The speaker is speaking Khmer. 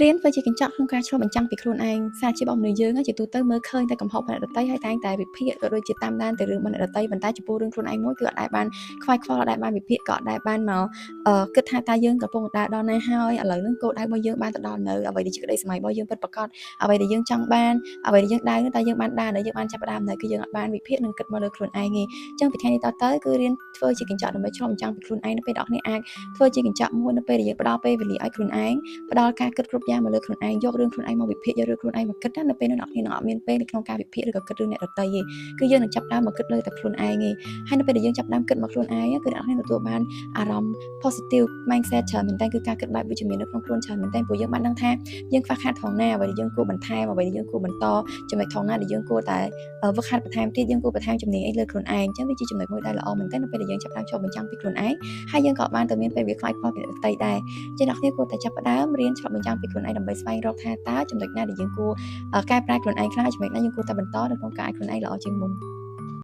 រៀនធ្វើជាកញ្ចក់ក្នុងការឆ្លុះបញ្ចាំងពីខ្លួនឯងសារជាបងមនុស្សយើងជាទូទៅមើលឃើញតែកំហុសអ្នកដទៃហើយតែងតែវិភាគក៏ដូចជាតាមដានទៅរឿងរបស់អ្នកដទៃប៉ុន្តែចំពោះរឿងខ្លួនឯងមួយគឺអត់ដែលបានខ្វាយខ្វល់អត់ដែលបានវិភាគក៏អត់ដែលបានមកគិតថាតើយើងកំពុងដើរដល់ណាហើយឥឡូវហ្នឹងគោលដៅរបស់យើងបានទៅដល់នៅអ្វីដែលជាក្តីសម័យរបស់យើងពិតប្រាកដអ្វីដែលយើងចង់បានអ្វីដែលយើងដើរតែយើងបានដើរនៅយើងបានចាប់ផ្ដើមនៅគឺយើងអត់បានវិភាគនិងគិតមកលើខ្លួនឯងទេអញ្ចឹងពីថ្ងៃនេះតទៅគឺរៀនធ្វើជាកញ្ចក់ដើម្បីឆ្លុះបញ្ចាំងពីខ្លួនឯងនៅពេលអ្នកនរអាចធ្វើជាកញ្ចក់មួយនៅពេលដែលយើងផ្ដល់ពេលវេលាឲ្យខ្លួនឯងផ្ដល់ការគិតគ្រប់យ៉ាងមកលើខ្លួនឯងយករឿងខ្លួនឯងមកវិភាគយករឿងខ្លួនឯងមកគិតនៅពេលនោះអ្នកនរអត់មានពេលនៅក្នុងការវិភាគឬក៏គិតរឿងអ្នកដទៃទេគឺយើងនឹងចាប់ផ្ដើមមកគិតលើតែខ្លួនឯងទេហើយនៅពេលដែលយើងចាប់ផ្ដើមគិតមកខ្លួនឯងគឺអ្នកនរទទួលបានអារម្មណ៍ positive mindset ច្រើនមែនតើគឺការគិតបែបវិជ្ជមាននៅក្នុងខ្លួនច្រើនមែនតើព្រោះយើងបានដឹងថាយើងខ្វះខាតថងណាអ្វីដែលយើងគួរបន្ថែមអ្វីដែលយើងគួរបន្តចំណុចថងណាដែលយើងគួរតែវឹកហាត់បន្ថែមទៀតយើងគួរបន្ថែមជំនាញអីលើខ្លួនឯងអញ្ចឹងវាជាចំណុចមួយដែលល្អមែនតើនៅពេលដែលយើងចាប់ផ្ដើមចូលបញ្ចាំងពីខ្លួនឯងហើយយើងក៏បានទៅមានពេលវាខ្វាយខ្វល់ពីអ្នកដទៃដែរជាអ្នកគ្នាគួរតែចាប់ផ្ដើមរៀនឆ្លុះបញ្ចាំងពីខ្លួនឯងដើម្បីស្វែងរកថាតើចំណុចណាដែលយើងគួរកែប្រែខ្លួនឯងខ្លះចំណុចណាយើងគួរតែបន្តនៅក្នុងការឲ្យខ្លួនឯងល្អជាងមុន